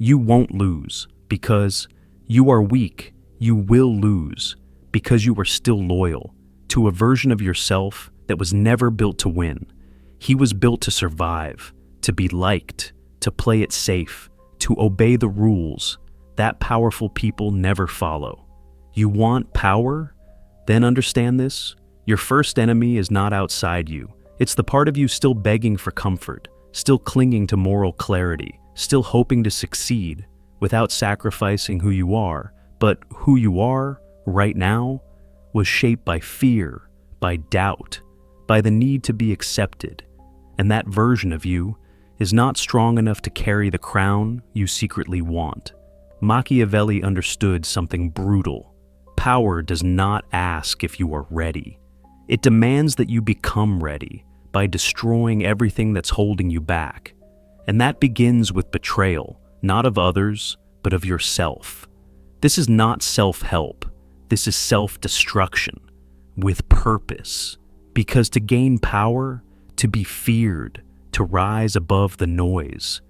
You won't lose because you are weak. You will lose because you are still loyal to a version of yourself that was never built to win. He was built to survive, to be liked, to play it safe, to obey the rules that powerful people never follow. You want power? Then understand this. Your first enemy is not outside you. It's the part of you still begging for comfort, still clinging to moral clarity, still hoping to succeed without sacrificing who you are. But who you are right now was shaped by fear, by doubt, by the need to be accepted. And that version of you is not strong enough to carry the crown you secretly want. Machiavelli understood something brutal. Power does not ask if you are ready. It demands that you become ready by destroying everything that's holding you back. And that begins with betrayal, not of others, but of yourself. This is not self-help. This is self-destruction with purpose. Because to gain power, to be feared, to rise above the noise,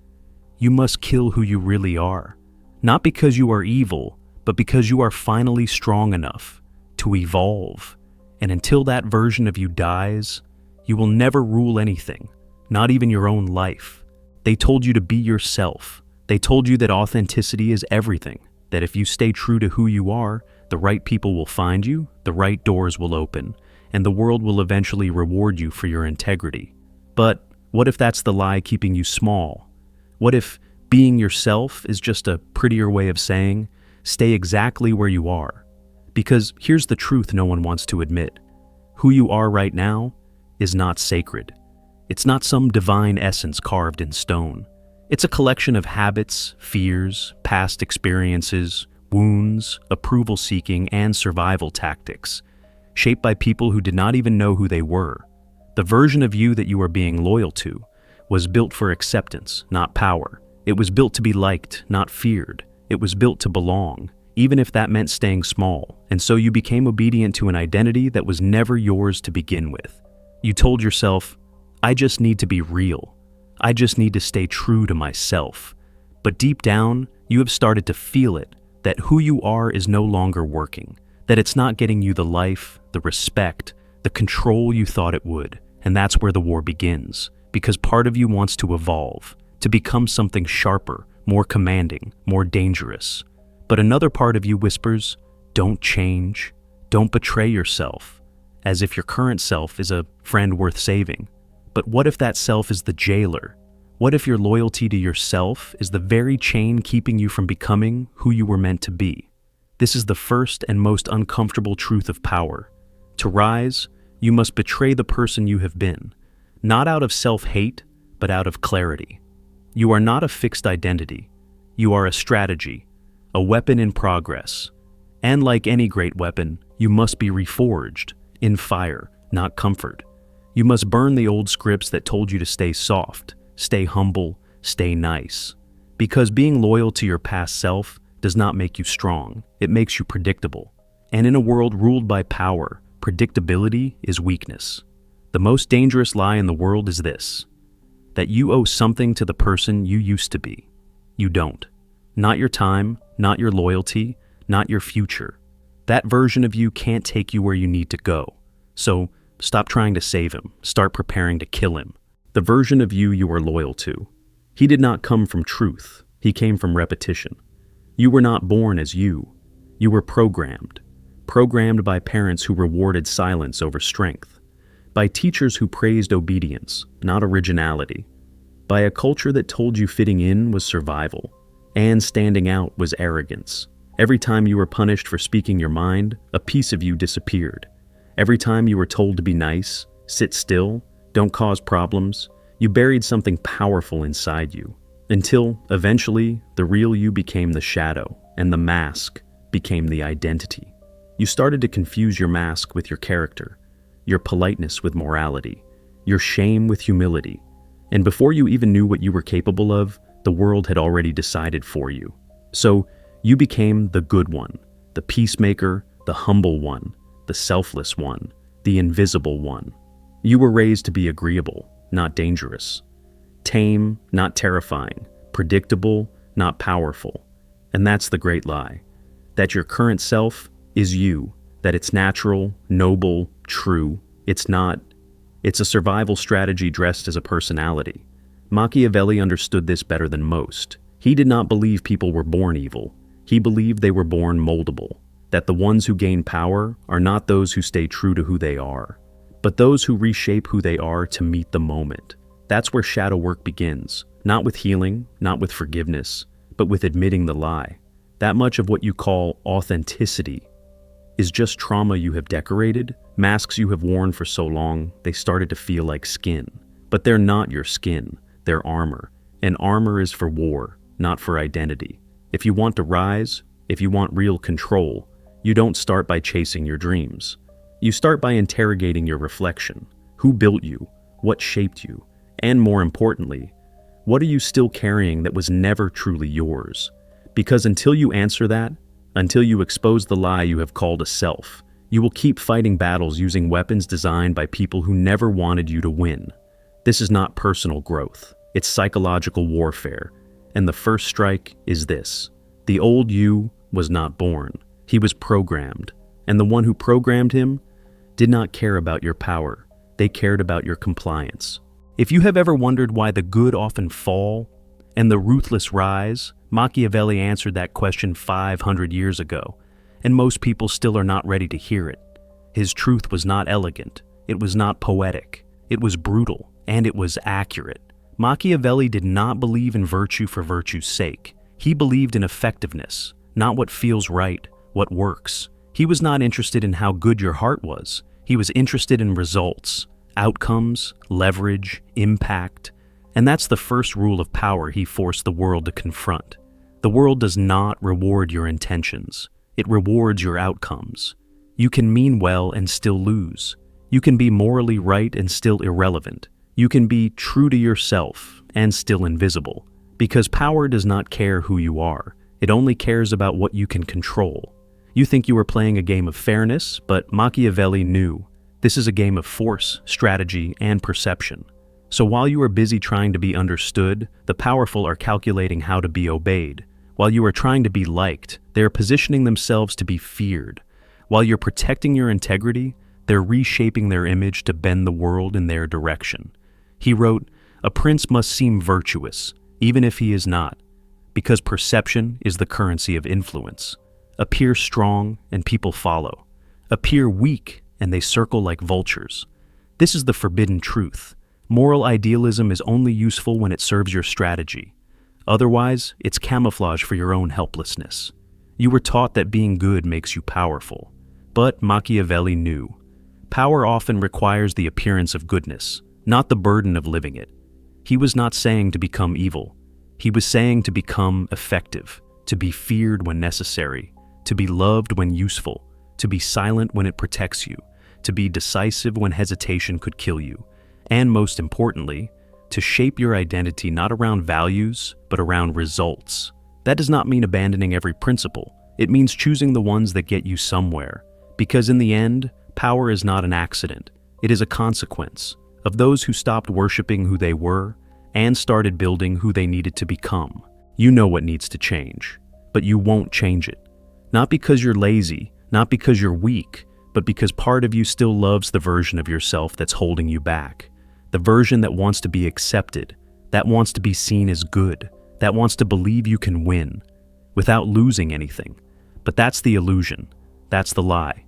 you must kill who you really are. Not because you are evil, but because you are finally strong enough to evolve. And until that version of you dies, you will never rule anything, not even your own life. They told you to be yourself. They told you that authenticity is everything, that if you stay true to who you are, the right people will find you, the right doors will open, and the world will eventually reward you for your integrity. But what if that's the lie keeping you small? What if being yourself is just a prettier way of saying, stay exactly where you are? Because here's the truth no one wants to admit. Who you are right now is not sacred. It's not some divine essence carved in stone. It's a collection of habits, fears, past experiences, wounds, approval-seeking, and survival tactics, shaped by people who did not even know who they were. The version of you that you are being loyal to was built for acceptance, not power. It was built to be liked, not feared. It was built to belong, even if that meant staying small. And so you became obedient to an identity that was never yours to begin with. You told yourself, I just need to be real. I just need to stay true to myself. But deep down, you have started to feel it, that who you are is no longer working, that it's not getting you the life, the respect, the control you thought it would. And that's where the war begins, because part of you wants to evolve, to become something sharper, more commanding, more dangerous. But another part of you whispers, don't change, don't betray yourself, as if your current self is a friend worth saving. But what if that self is the jailer? What if your loyalty to yourself is the very chain keeping you from becoming who you were meant to be? This is the first and most uncomfortable truth of power. To rise, you must betray the person you have been, not out of self-hate, but out of clarity. You are not a fixed identity. You are a strategy, a weapon in progress. And like any great weapon, you must be reforged, in fire, not comfort. You must burn the old scripts that told you to stay soft, stay humble, stay nice. Because being loyal to your past self does not make you strong, it makes you predictable. And in a world ruled by power, predictability is weakness. The most dangerous lie in the world is this, that you owe something to the person you used to be. You don't. Not your time, not your loyalty, not your future. That version of you can't take you where you need to go. So stop trying to save him. Start preparing to kill him. The version of you are loyal to. He did not come from truth. He came from repetition. You were not born as you. You were programmed. Programmed by parents who rewarded silence over strength. By teachers who praised obedience, not originality. By a culture that told you fitting in was survival, and standing out was arrogance. Every time you were punished for speaking your mind, a piece of you disappeared. Every time you were told to be nice, sit still, don't cause problems, you buried something powerful inside you. Until, eventually, the real you became the shadow, and the mask became the identity. You started to confuse your mask with your character, your politeness with morality, your shame with humility. And before you even knew what you were capable of, the world had already decided for you. So, you became the good one, the peacemaker, the humble one, the selfless one, the invisible one. You were raised to be agreeable, not dangerous. Tame, not terrifying. Predictable, not powerful. And that's the great lie. That your current self is you, that it's natural, noble, true. It's not. It's a survival strategy dressed as a personality. Machiavelli understood this better than most. He did not believe people were born evil. He believed they were born moldable, that the ones who gain power are not those who stay true to who they are, but those who reshape who they are to meet the moment. That's where shadow work begins, not with healing, not with forgiveness, but with admitting the lie. That much of what you call authenticity is just trauma you have decorated, masks you have worn for so long they started to feel like skin. But they're not your skin, they're armor. And armor is for war, not for identity. If you want to rise, if you want real control, you don't start by chasing your dreams. You start by interrogating your reflection. Who built you? What shaped you? And more importantly, what are you still carrying that was never truly yours? Because until you answer that, until you expose the lie you have called a self, you will keep fighting battles using weapons designed by people who never wanted you to win. This is not personal growth. It's psychological warfare. And the first strike is this. The old you was not born. He was programmed. And the one who programmed him did not care about your power. They cared about your compliance. If you have ever wondered why the good often fall and the ruthless rise, Machiavelli answered that question 500 years ago, and most people still are not ready to hear it. His truth was not elegant, it was not poetic, it was brutal, and it was accurate. Machiavelli did not believe in virtue for virtue's sake. He believed in effectiveness, not what feels right, what works. He was not interested in how good your heart was. He was interested in results, outcomes, leverage, impact. And that's the first rule of power he forced the world to confront. The world does not reward your intentions. It rewards your outcomes. You can mean well and still lose. You can be morally right and still irrelevant. You can be true to yourself and still invisible. Because power does not care who you are. It only cares about what you can control. You think you are playing a game of fairness, but Machiavelli knew this is a game of force, strategy, and perception. So while you are busy trying to be understood, the powerful are calculating how to be obeyed. While you are trying to be liked, they are positioning themselves to be feared. While you're protecting your integrity, they're reshaping their image to bend the world in their direction. He wrote, "A prince must seem virtuous, even if he is not, because perception is the currency of influence. Appear strong, and people follow. Appear weak, and they circle like vultures. This is the forbidden truth. Moral idealism is only useful when it serves your strategy. Otherwise, it's camouflage for your own helplessness. You were taught that being good makes you powerful. But Machiavelli knew. Power often requires the appearance of goodness, not the burden of living it. He was not saying to become evil. He was saying to become effective, to be feared when necessary, to be loved when useful, to be silent when it protects you, to be decisive when hesitation could kill you, and most importantly, to shape your identity not around values, but around results. That does not mean abandoning every principle. It means choosing the ones that get you somewhere. Because in the end, power is not an accident. It is a consequence of those who stopped worshiping who they were and started building who they needed to become. You know what needs to change, but you won't change it. Not because you're lazy, not because you're weak, but because part of you still loves the version of yourself that's holding you back. The version that wants to be accepted, that wants to be seen as good, that wants to believe you can win without losing anything. But that's the illusion. That's the lie.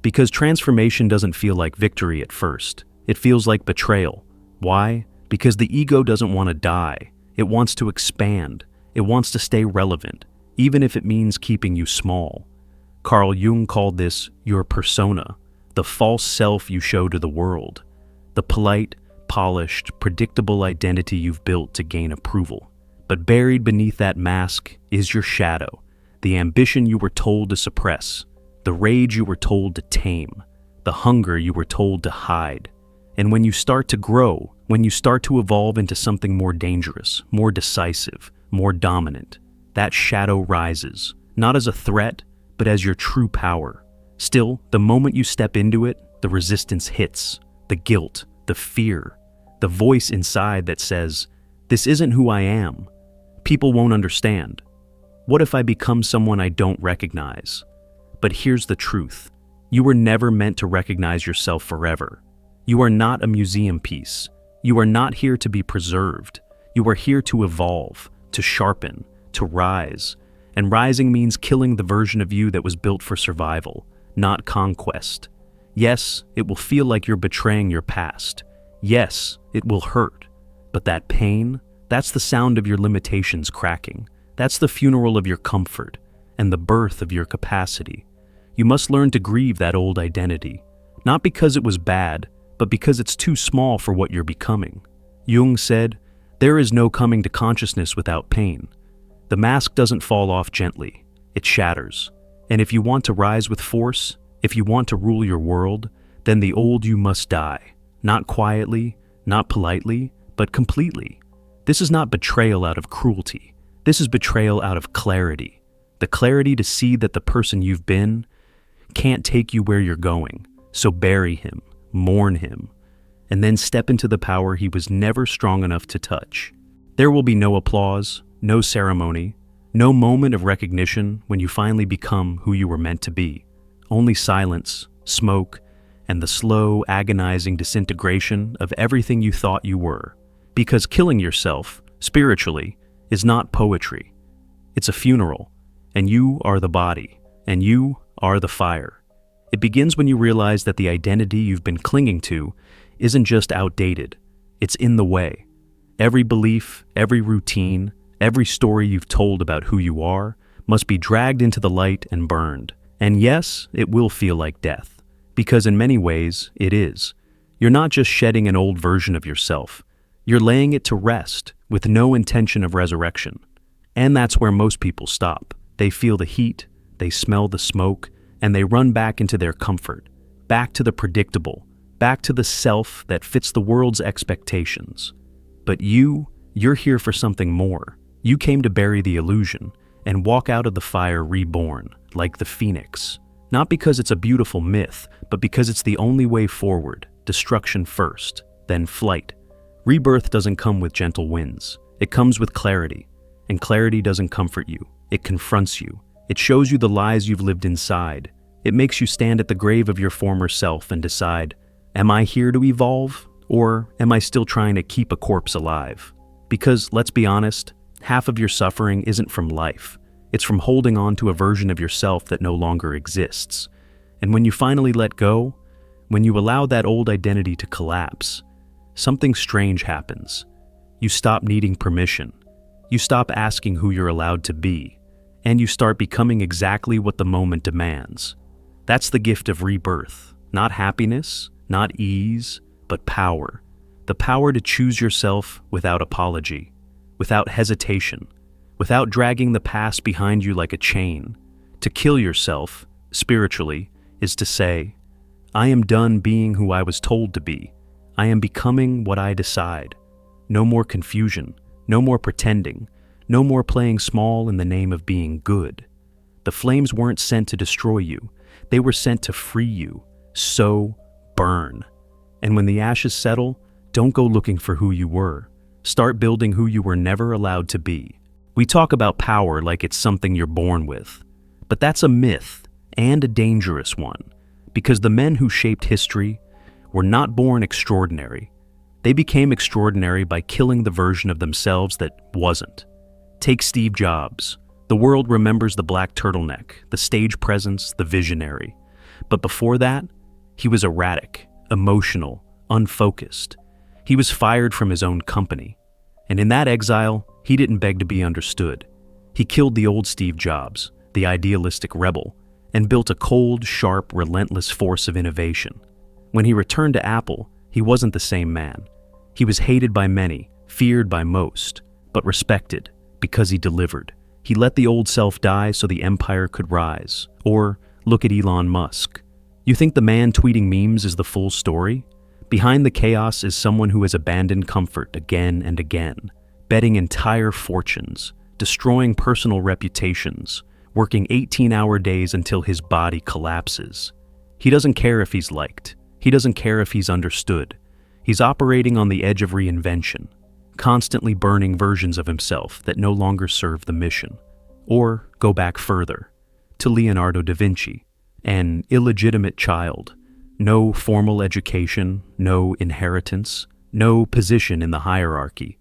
Because transformation doesn't feel like victory at first. It feels like betrayal. Why? Because the ego doesn't want to die. It wants to expand. It wants to stay relevant, even if it means keeping you small. Carl Jung called this your persona, the false self you show to the world, the polite, polished, predictable identity you've built to gain approval. But buried beneath that mask is your shadow, the ambition you were told to suppress, the rage you were told to tame, the hunger you were told to hide. And when you start to grow, when you start to evolve into something more dangerous, more decisive, more dominant, that shadow rises, not as a threat, but as your true power. Still, the moment you step into it, the resistance hits, the guilt, the fear, the voice inside that says, "This isn't who I am." People won't understand. What if I become someone I don't recognize? But here's the truth. You were never meant to recognize yourself forever. You are not a museum piece. You are not here to be preserved. You are here to evolve, to sharpen, to rise. And rising means killing the version of you that was built for survival, not conquest. Yes, it will feel like you're betraying your past. Yes, it will hurt. But that pain, that's the sound of your limitations cracking. That's the funeral of your comfort and the birth of your capacity. You must learn to grieve that old identity, not because it was bad, but because it's too small for what you're becoming. Jung said, "There is no coming to consciousness without pain." The mask doesn't fall off gently, it shatters. And if you want to rise with force, if you want to rule your world, then the old you must die. Not quietly, not politely, but completely. This is not betrayal out of cruelty. This is betrayal out of clarity. The clarity to see that the person you've been can't take you where you're going. So bury him, mourn him, and then step into the power he was never strong enough to touch. There will be no applause, no ceremony, no moment of recognition when you finally become who you were meant to be. Only silence, smoke, and the slow, agonizing disintegration of everything you thought you were. Because killing yourself, spiritually, is not poetry. It's a funeral, and you are the body, and you are the fire. It begins when you realize that the identity you've been clinging to isn't just outdated, it's in the way. Every belief, every routine, every story you've told about who you are must be dragged into the light and burned. And yes, it will feel like death, because in many ways, it is. You're not just shedding an old version of yourself, you're laying it to rest with no intention of resurrection. And that's where most people stop. They feel the heat, they smell the smoke, and they run back into their comfort, back to the predictable, back to the self that fits the world's expectations. But you're here for something more. You came to bury the illusion and walk out of the fire reborn, like the phoenix. Not because it's a beautiful myth, but because it's the only way forward, destruction first, then flight. Rebirth doesn't come with gentle winds. It comes with clarity. And clarity doesn't comfort you. It confronts you. It shows you the lies you've lived inside. It makes you stand at the grave of your former self and decide, am I here to evolve? Or am I still trying to keep a corpse alive? Because, let's be honest, half of your suffering isn't from life. It's from holding on to a version of yourself that no longer exists. And when you finally let go, when you allow that old identity to collapse, something strange happens. You stop needing permission. You stop asking who you're allowed to be. And you start becoming exactly what the moment demands. That's the gift of rebirth. Not happiness, not ease, but power. The power to choose yourself without apology, without hesitation, without dragging the past behind you like a chain. To kill yourself, spiritually, is to say, I am done being who I was told to be. I am becoming what I decide. No more confusion, no more pretending, no more playing small in the name of being good. The flames weren't sent to destroy you. They were sent to free you. So, burn. And when the ashes settle, don't go looking for who you were. Start building who you were never allowed to be. We talk about power like it's something you're born with. But that's a myth, and a dangerous one. Because the men who shaped history were not born extraordinary. They became extraordinary by killing the version of themselves that wasn't. Take Steve Jobs. The world remembers the black turtleneck, the stage presence, the visionary. But before that, he was erratic, emotional, unfocused. He was fired from his own company. And in that exile, he didn't beg to be understood. He killed the old Steve Jobs, the idealistic rebel, and built a cold, sharp, relentless force of innovation. When he returned to Apple, he wasn't the same man. He was hated by many, feared by most, but respected because he delivered. He let the old self die so the empire could rise. Or look at Elon Musk. You think the man tweeting memes is the full story? Behind the chaos is someone who has abandoned comfort again and again, betting entire fortunes, destroying personal reputations, working 18-hour days until his body collapses. He doesn't care if he's liked. He doesn't care if he's understood. He's operating on the edge of reinvention. constantly burning versions of himself that no longer serve the mission. Or go back further, to Leonardo da Vinci, an illegitimate child, no formal education, no inheritance, no position in the hierarchy.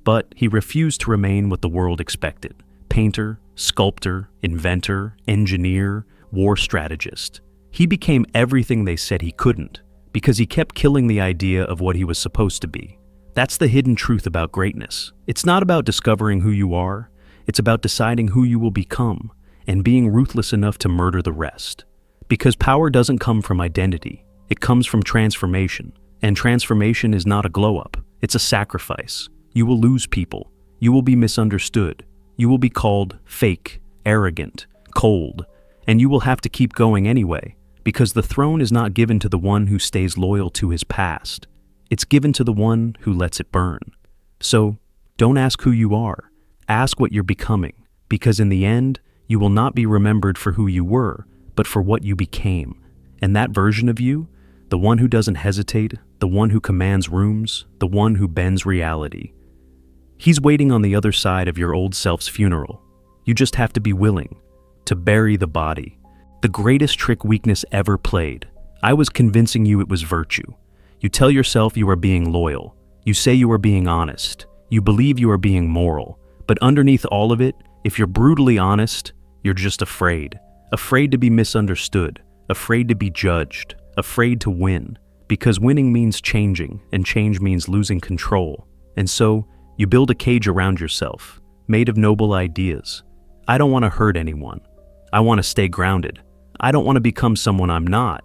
But he refused to remain what the world expected: painter, sculptor, inventor, engineer, war strategist. He became everything they said he couldn't, because he kept killing the idea of what he was supposed to be. That's the hidden truth about greatness. It's not about discovering who you are, it's about deciding who you will become, and being ruthless enough to murder the rest. Because power doesn't come from identity, it comes from transformation. And transformation is not a glow-up, it's a sacrifice. You will lose people, you will be misunderstood, you will be called fake, arrogant, cold, and you will have to keep going anyway, because the throne is not given to the one who stays loyal to his past. It's given to the one who lets it burn. So, don't ask who you are, ask what you're becoming, because in the end, you will not be remembered for who you were, but for what you became. And that version of you, the one who doesn't hesitate, the one who commands rooms, the one who bends reality. He's waiting on the other side of your old self's funeral. You just have to be willing to bury the body. The greatest trick weakness ever played. I was convincing you it was virtue. You tell yourself you are being loyal. You say you are being honest. You believe you are being moral. But underneath all of it, if you're brutally honest, you're just afraid. Afraid to be misunderstood. Afraid to be judged. Afraid to win. Because winning means changing, and change means losing control. And so, you build a cage around yourself, made of noble ideas. I don't want to hurt anyone. I want to stay grounded. I don't want to become someone I'm not.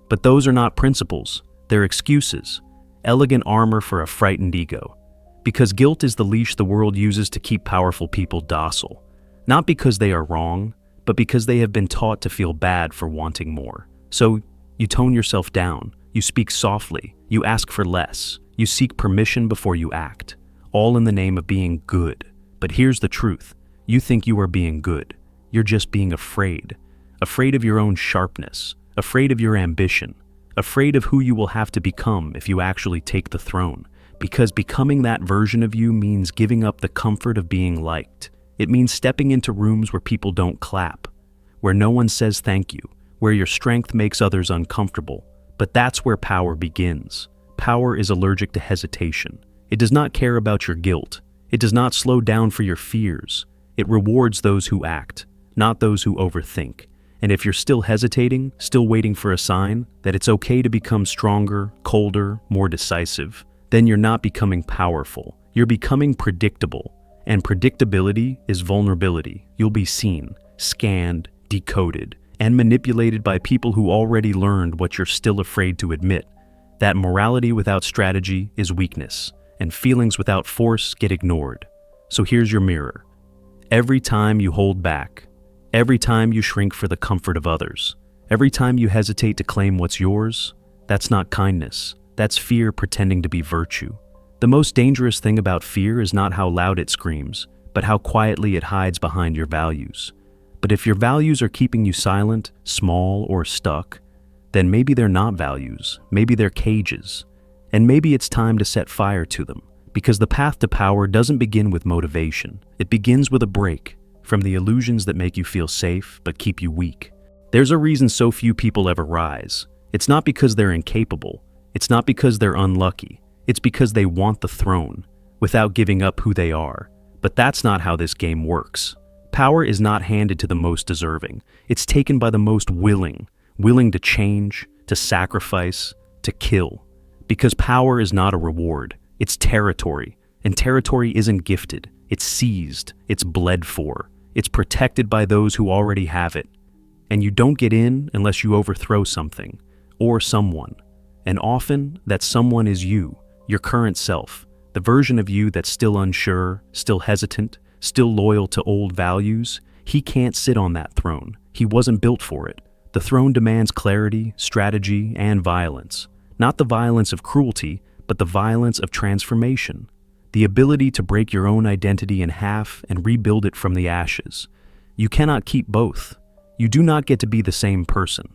But those are not principles. They're excuses. Elegant armor for a frightened ego. Because guilt is the leash the world uses to keep powerful people docile. Not because they are wrong, but because they have been taught to feel bad for wanting more. So, you tone yourself down. You speak softly. You ask for less. You seek permission before you act. All in the name of being good. But here's the truth. You think you are being good. You're just being afraid. Afraid of your own sharpness. Afraid of your ambition. Afraid of who you will have to become if you actually take the throne. Because becoming that version of you means giving up the comfort of being liked. It means stepping into rooms where people don't clap. Where no one says thank you. Where your strength makes others uncomfortable. But that's where power begins. Power is allergic to hesitation. It does not care about your guilt. It does not slow down for your fears. It rewards those who act, not those who overthink. And if you're still hesitating, still waiting for a sign that it's okay to become stronger, colder, more decisive, then you're not becoming powerful. You're becoming predictable. And predictability is vulnerability. You'll be seen, scanned, decoded, and manipulated by people who already learned what you're still afraid to admit. That morality without strategy is weakness, and feelings without force get ignored. So here's your mirror. Every time you hold back, every time you shrink for the comfort of others, every time you hesitate to claim what's yours, that's not kindness. That's fear pretending to be virtue. The most dangerous thing about fear is not how loud it screams, but how quietly it hides behind your values. But if your values are keeping you silent, small, or stuck, then maybe they're not values, maybe they're cages. And maybe it's time to set fire to them, because the path to power doesn't begin with motivation. It begins with a break from the illusions that make you feel safe but keep you weak. There's a reason so few people ever rise. It's not because they're incapable. It's not because they're unlucky. It's because they want the throne, without giving up who they are. But that's not how this game works. Power is not handed to the most deserving. It's taken by the most willing to change, to sacrifice, to kill. Because power is not a reward, it's territory. And territory isn't gifted, it's seized, it's bled for. It's protected by those who already have it. And you don't get in unless you overthrow something, or someone. And often, that someone is you, your current self, the version of you that's still unsure, still hesitant, still loyal to old values. He can't sit on that throne. He wasn't built for it. The throne demands clarity, strategy, and violence. Not the violence of cruelty, but the violence of transformation. The ability to break your own identity in half and rebuild it from the ashes. You cannot keep both. You do not get to be the same person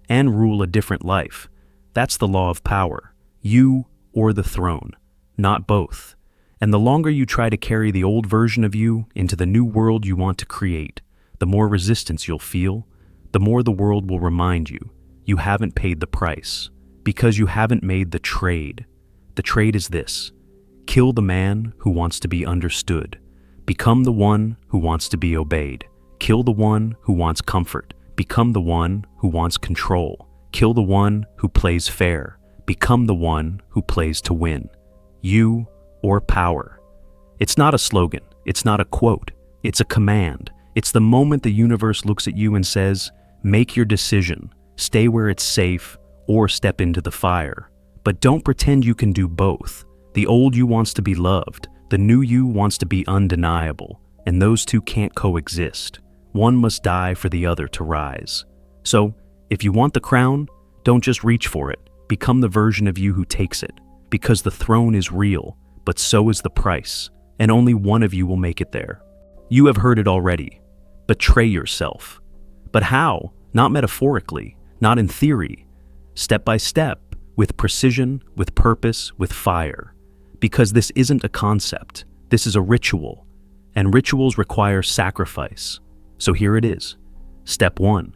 and rule a different life. That's the law of power. You or the throne, not both. And the longer you try to carry the old version of you into the new world you want to create, the more resistance you'll feel, the more the world will remind you you haven't paid the price, because you haven't made the trade. The trade is this: kill the man who wants to be understood. Become the one who wants to be obeyed. Kill the one who wants comfort. Become the one who wants control. Kill the one who plays fair. Become the one who plays to win. You or power. It's not a slogan. It's not a quote. It's a command. It's the moment the universe looks at you and says, make your decision. Stay where it's safe or step into the fire. But don't pretend you can do both. The old you wants to be loved. The new you wants to be undeniable. And those two can't coexist. One must die for the other to rise. So, if you want the crown, don't just reach for it. Become the version of you who takes it. Because the throne is real, but so is the price. And only one of you will make it there. You have heard it already. Betray yourself. But how? Not metaphorically, not in theory. Step by step, with precision, with purpose, with fire. Because this isn't a concept. This is a ritual. And rituals require sacrifice. So here it is. Step 1.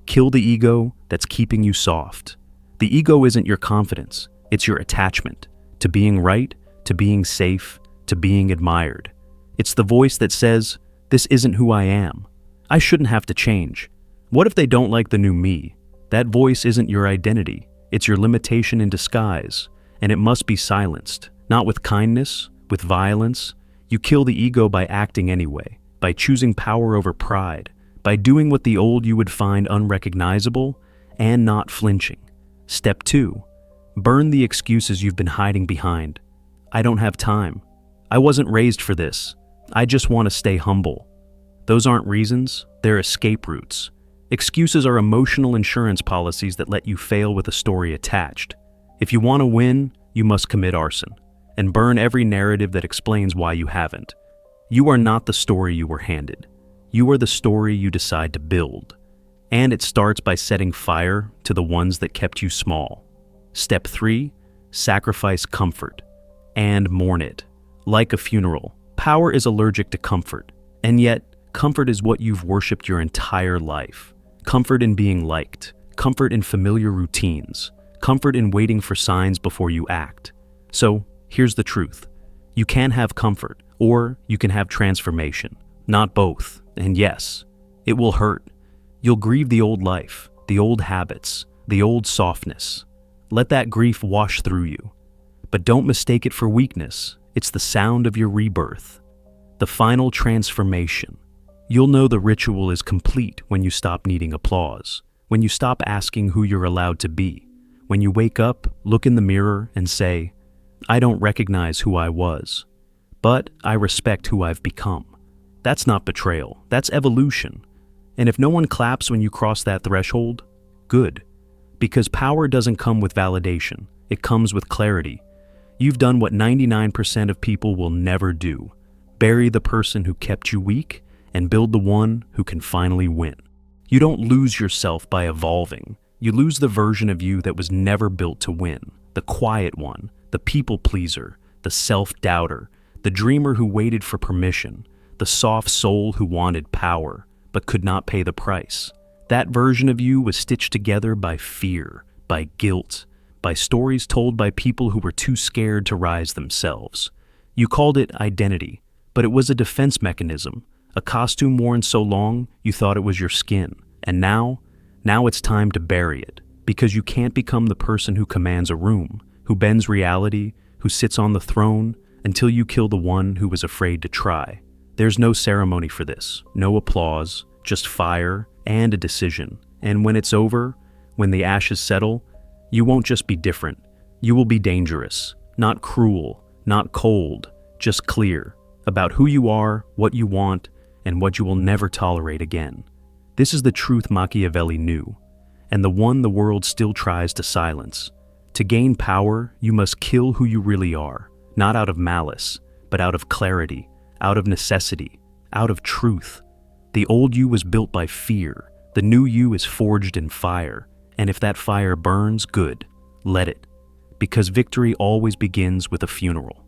Kill the ego that's keeping you soft. The ego isn't your confidence. It's your attachment to being right, to being safe, to being admired. It's the voice that says, this isn't who I am. I shouldn't have to change. What if they don't like the new me? That voice isn't your identity. It's your limitation in disguise. And it must be silenced. Not with kindness, with violence. You kill the ego by acting anyway. By choosing power over pride, by doing what the old you would find unrecognizable, and not flinching. Step 2. Burn the excuses you've been hiding behind. I don't have time. I wasn't raised for this. I just want to stay humble. Those aren't reasons, they're escape routes. Excuses are emotional insurance policies that let you fail with a story attached. If you want to win, you must commit arson, and burn every narrative that explains why you haven't. You are not the story you were handed. You are the story you decide to build. And it starts by setting fire to the ones that kept you small. Step 3, sacrifice comfort. And mourn it. Like a funeral, power is allergic to comfort. And yet, comfort is what you've worshipped your entire life. Comfort in being liked. Comfort in familiar routines. Comfort in waiting for signs before you act. So, here's the truth. You can have comfort. Or you can have transformation. Not both. And yes, it will hurt. You'll grieve the old life, the old habits, the old softness. Let that grief wash through you. But don't mistake it for weakness. It's the sound of your rebirth. The final transformation. You'll know the ritual is complete when you stop needing applause. When you stop asking who you're allowed to be. When you wake up, look in the mirror, and say, I don't recognize who I was. But I respect who I've become. That's not betrayal, that's evolution. And if no one claps when you cross that threshold, good. Because power doesn't come with validation, it comes with clarity. You've done what 99% of people will never do. Bury the person who kept you weak and build the one who can finally win. You don't lose yourself by evolving. You lose the version of you that was never built to win. The quiet one, the people pleaser, the self-doubter, the dreamer who waited for permission, the soft soul who wanted power, but could not pay the price. That version of you was stitched together by fear, by guilt, by stories told by people who were too scared to rise themselves. You called it identity, but it was a defense mechanism, a costume worn so long you thought it was your skin. And now it's time to bury it, because you can't become the person who commands a room, who bends reality, who sits on the throne, until you kill the one who was afraid to try. There's no ceremony for this, no applause, just fire and a decision. And when it's over, when the ashes settle, you won't just be different. You will be dangerous, not cruel, not cold, just clear about who you are, what you want, and what you will never tolerate again. This is the truth Machiavelli knew, and the one the world still tries to silence. To gain power, you must kill who you really are. Not out of malice, but out of clarity, out of necessity, out of truth. The old you was built by fear. The new you is forged in fire. And if that fire burns, good, let it. Because victory always begins with a funeral.